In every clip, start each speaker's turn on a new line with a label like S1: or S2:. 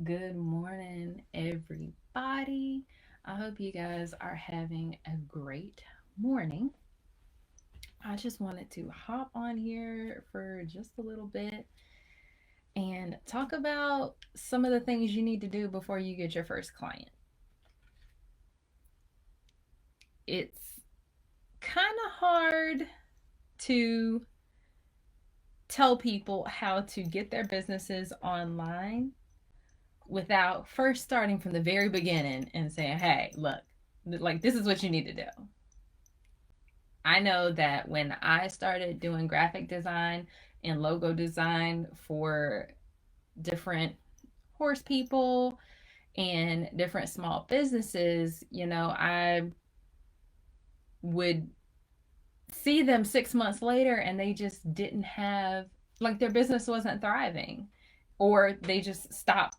S1: Good morning, everybody. I hope you guys are having a great morning. I just wanted to hop on here for just a little bit and talk about some of the things you need to do before you get your first client. It's kind of hard to tell people how to get their businesses online without first starting from the very beginning and saying, hey, look, like this is what you need to do. I know that when I started doing graphic design and logo design for different horse people and different small businesses, I would see them 6 months later and they just didn't have, like, their business wasn't thriving or they just stopped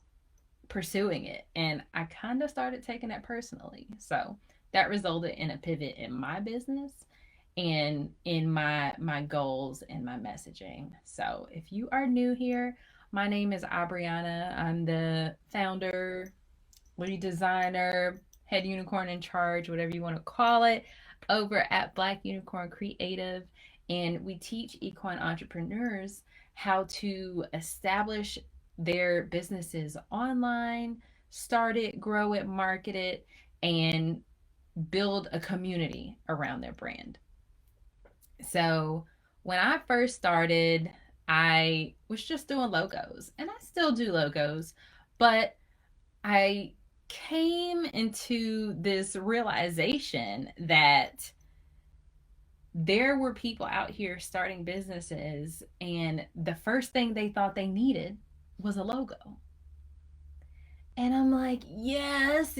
S1: pursuing it. And I kind of started taking it personally. So that resulted in a pivot in my business and in my goals and my messaging. So if you are new here, my name is Abriana. I'm the founder, lead designer, head unicorn in charge, whatever you want to call it, over at Black Unicorn Creative. And we teach equine entrepreneurs how to establish their businesses online, start it, grow it, market it, and build a community around their brand. So when I first started, I was just doing logos, and I still do logos, but I came into this realization that there were people out here starting businesses, and the first thing they thought they needed was a logo. And I'm like, yes,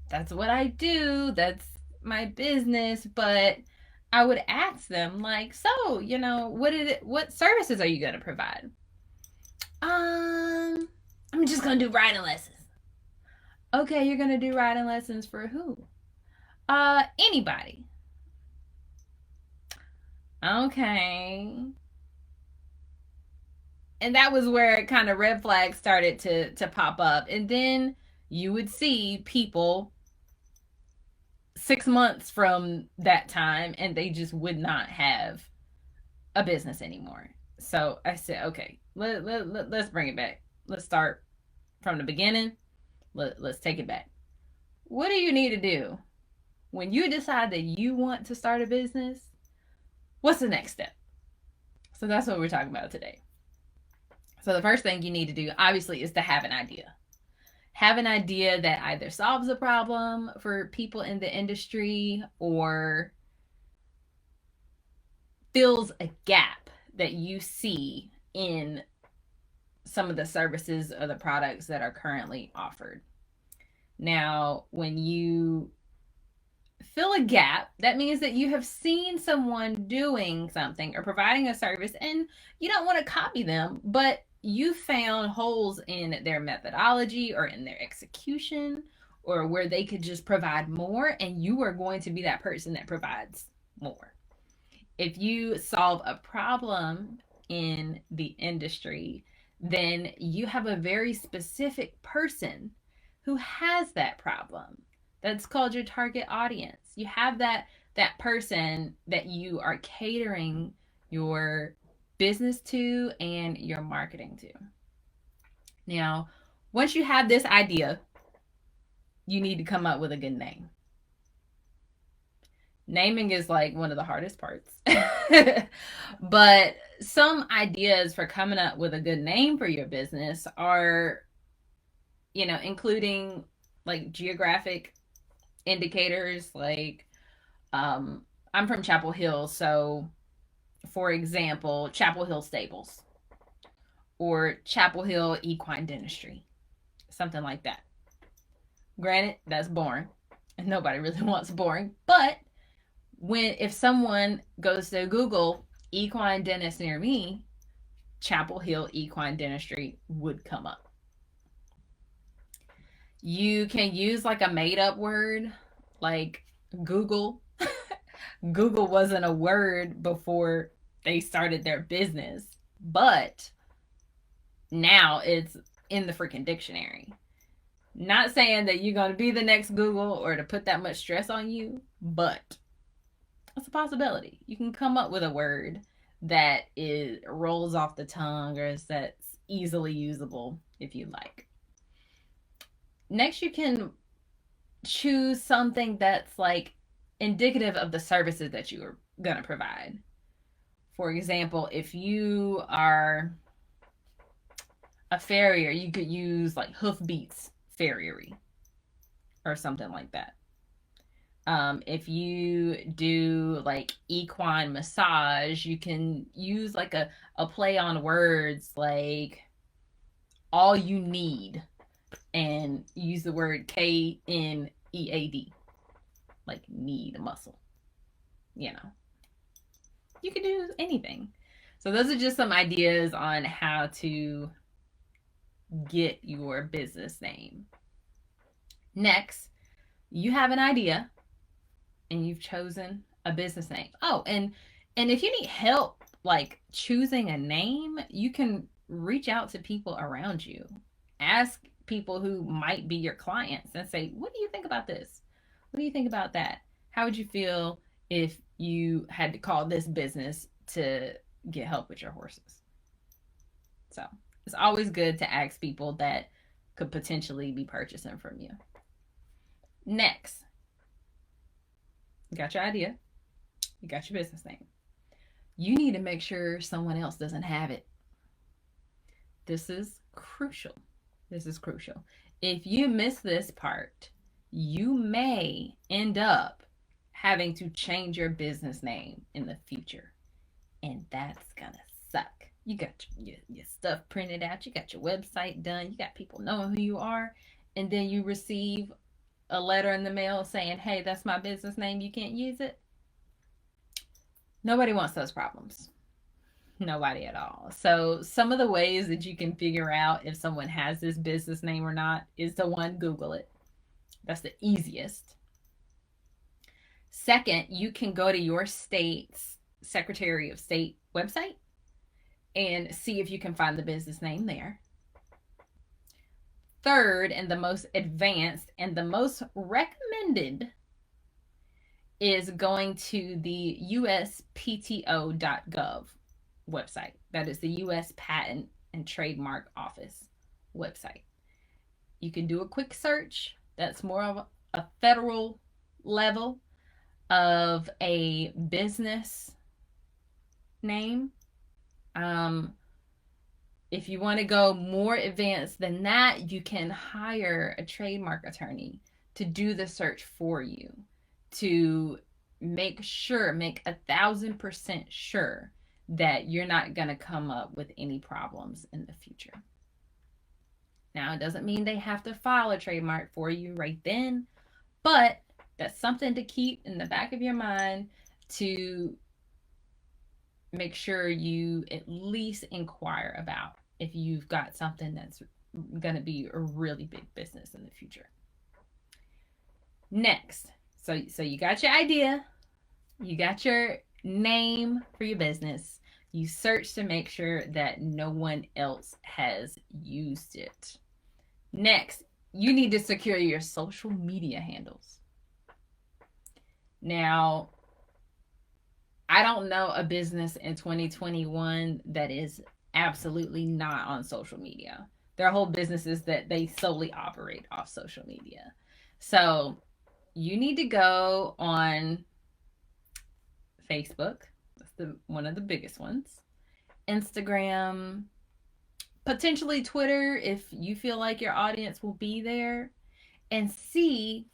S1: that's what I do. That's my business. But I would ask them, like, so, what services are you going to provide? I'm just going to do riding lessons. Okay, you're going to do riding lessons for who? Anybody. Okay. And that was where kind of red flags started to pop up. And then you would see people 6 months from that time and they just would not have a business anymore. So I said, okay, let's bring it back. Let's start from the beginning. Let's take it back. What do you need to do when you decide that you want to start a business? What's the next step? So that's what we're talking about today. So the first thing you need to do, obviously, is to have an idea. Have an idea that either solves a problem for people in the industry or fills a gap that you see in some of the services or the products that are currently offered. Now, when you fill a gap, that means that you have seen someone doing something or providing a service and you don't want to copy them, but you found holes in their methodology or in their execution or where they could just provide more, and you are going to be that person that provides more. If you solve a problem in the industry, then you have a very specific person who has that problem. That's called your target audience. You have that person that you are catering your business to and your marketing to. Now, once you have this idea, you need to come up with a good name. Naming is like one of the hardest parts. But some ideas for coming up with a good name for your business are, including like geographic indicators. Like, I'm from Chapel Hill, so for example, Chapel Hill Stables or Chapel Hill Equine Dentistry, something like that. Granted, that's boring, and nobody really wants boring, but if someone goes to Google equine dentist near me, Chapel Hill Equine Dentistry would come up. You can use like a made up word like Google. Google wasn't a word before they started their business, but now it's in the freaking dictionary. Not saying that you're going to be the next Google or to put that much stress on you, but it's a possibility. You can come up with a word that rolls off the tongue or that's easily usable if you like. Next, you can choose something that's like indicative of the services that you are going to provide. For example, if you are a farrier, you could use like Hoofbeats Farriery or something like that. If you do like equine massage, you can use like a play on words like all you need and use the word KNEAD, like need muscle. You know, you can do anything. So those are just some ideas on how to get your business name. Next, you have an idea and you've chosen a business name. Oh, and if you need help like choosing a name, you can reach out to people around you. Ask people who might be your clients and say, "What do you think about this? What do you think about that? How would you feel if you had to call this business to get help with your horses?" So, it's always good to ask people that could potentially be purchasing from you. Next, you got your idea, you got your business name. You need to make sure someone else doesn't have it. This is crucial. This is crucial. If you miss this part, you may end up having to change your business name in the future. And that's gonna suck. You got your stuff printed out, you got your website done, you got people knowing who you are, and then you receive a letter in the mail saying, "Hey, that's my business name, you can't use it." Nobody wants those problems. Nobody at all. So some of the ways that you can figure out if someone has this business name or not is to one, Google it. That's the easiest. Second, you can go to your state's Secretary of State website and see if you can find the business name there. Third, and the most advanced and the most recommended, is going to the USPTO.gov website. That is the U.S. Patent and Trademark Office website. You can do a quick search. That's more of a federal level of a business name. If you want to go more advanced than that, you can hire a trademark attorney to do the search for you, to make 1,000% sure that you're not going to come up with any problems in the future. Now, it doesn't mean they have to file a trademark for you right then, but that's something to keep in the back of your mind to make sure you at least inquire about if you've got something that's going to be a really big business in the future. Next, so you got your idea, you got your name for your business, you search to make sure that no one else has used it. Next, you need to secure your social media handles. Now, I don't know a business in 2021 that is absolutely not on social media. There are whole businesses that they solely operate off social media. So you need to go on Facebook. That's one of the biggest ones. Instagram, potentially Twitter if you feel like your audience will be there, and see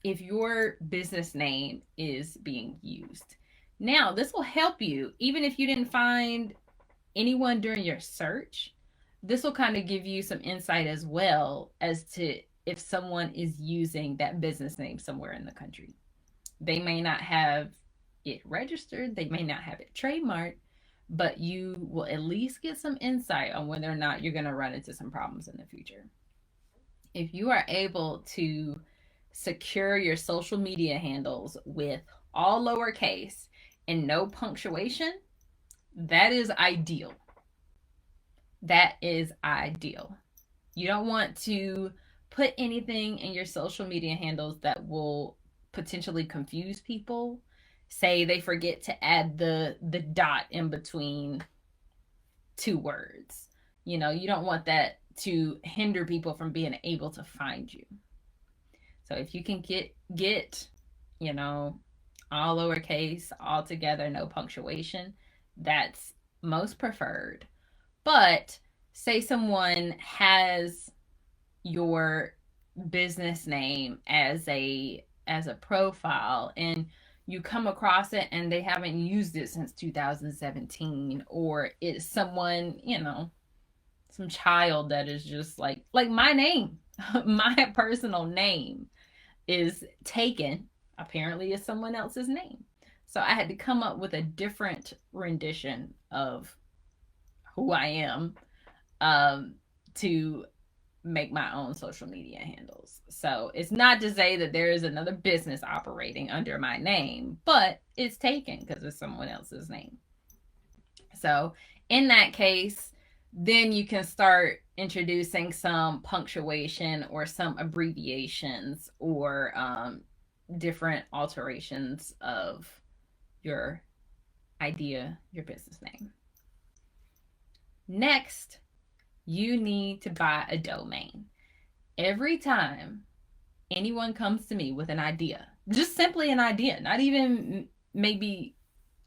S1: if your business name is being used. Now, this will help you even if you didn't find anyone during your search. This will kind of give you some insight as well as to if someone is using that business name somewhere in the country. They may not have it registered, they may not have it trademarked, but you will at least get some insight on whether or not you're going to run into some problems in the future. If you are able to secure your social media handles with all lowercase and no punctuation, that is ideal. That is ideal. You don't want to put anything in your social media handles that will potentially confuse people. Say they forget to add the dot in between two words. You know, you don't want that to hinder people from being able to find you. So if you can get, you know, all lowercase, all together, no punctuation, that's most preferred. But say someone has your business name as a profile, and you come across it and they haven't used it since 2017, or it's someone, you know, some child that is just like my name, my personal name is taken, apparently is someone else's name. So I had to come up with a different rendition of who I am, um, to make my own social media handles. So it's not to say that there is another business operating under my name, but it's taken because it's someone else's name. So in that case, then you can start introducing some punctuation or some abbreviations, or different alterations of your idea, your business name. Next, you need to buy a domain. Every time anyone comes to me with an idea, just simply an idea, not even maybe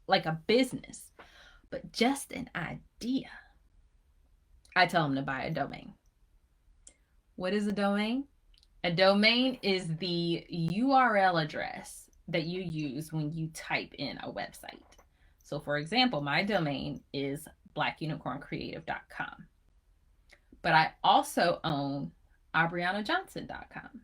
S1: like a business, but just an idea, I tell them to buy a domain. What is a domain? A domain is the URL address that you use when you type in a website. So, for example, my domain is blackunicorncreative.com. But I also own aubrianajohnson.com.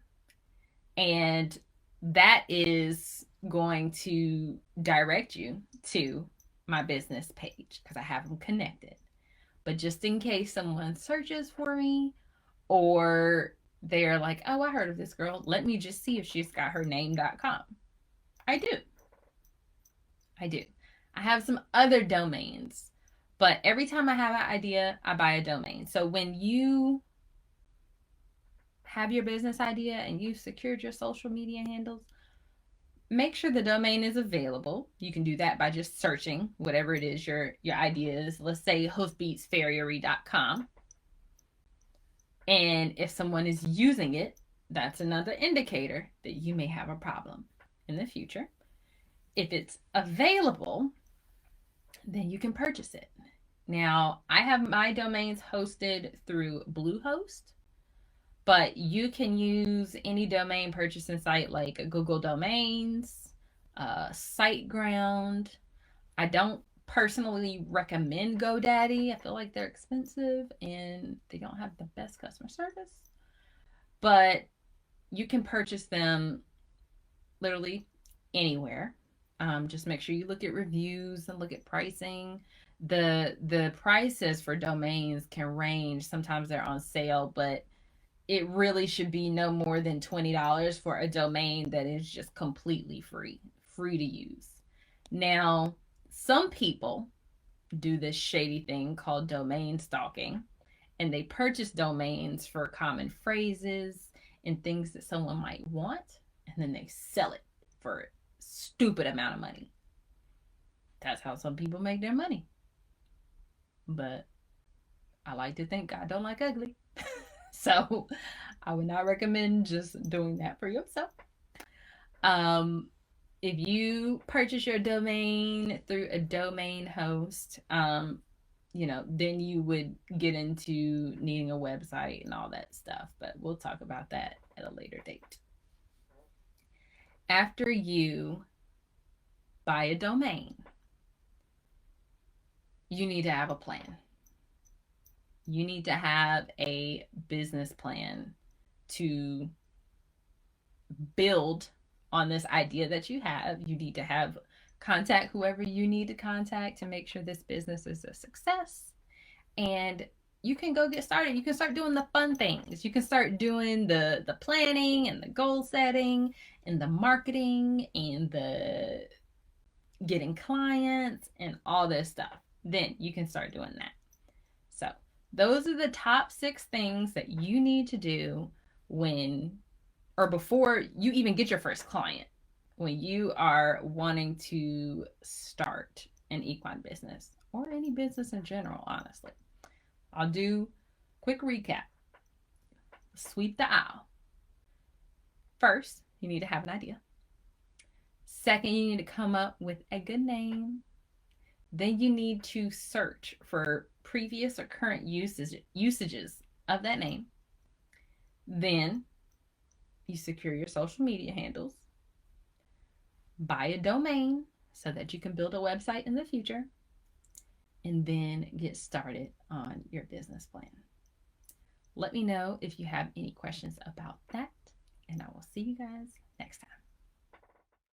S1: And that is going to direct you to my business page because I have them connected. But just in case someone searches for me, or they're like, oh, I heard of this girl, let me just see if she's got her name.com. I do. I do. I have some other domains, but every time I have an idea, I buy a domain. So when you have your business idea and you've secured your social media handles, make sure the domain is available. You can do that by just searching whatever it is your idea is. Let's say hoofbeatsfarriery.com. And if someone is using it, that's another indicator that you may have a problem in the future. If it's available, then you can purchase it. Now, I have my domains hosted through Bluehost, but you can use any domain purchasing site like Google Domains, SiteGround. I don't personally recommend GoDaddy. I feel like they're expensive and they don't have the best customer service. But you can purchase them literally anywhere. Just make sure you look at reviews and look at pricing. The prices for domains can range. Sometimes they're on sale, but it really should be no more than $20 for a domain that is just completely free to use. Now, some people do this shady thing called domain stalking, and they purchase domains for common phrases and things that someone might want, and then they sell it for a stupid amount of money. That's how some people make their money. But I like to think God don't like ugly. So I would not recommend just doing that for yourself. If you purchase your domain through a domain host, then you would get into needing a website and all that stuff. But we'll talk about that at a later date. After you buy a domain, you need to have a plan. You need to have a business plan to build on this idea that you have. You need to have contact whoever you need to contact to make sure this business is a success. And you can go get started. You can start doing the fun things. You can start doing the planning and the goal setting and the marketing and the getting clients and all this stuff. Then you can start doing that. So Those are the top 6 things that you need to do when or before you even get your first client, when you are wanting to start an equine business or any business in general, honestly. I'll do quick recap. Sweep the aisle. First, you need to have an idea. Second, you need to come up with a good name. Then you need to search for previous or current usages of that name. Then you secure your social media handles, buy a domain so that you can build a website in the future, and then get started on your business plan. Let me know if you have any questions about that, and I will see you guys next time.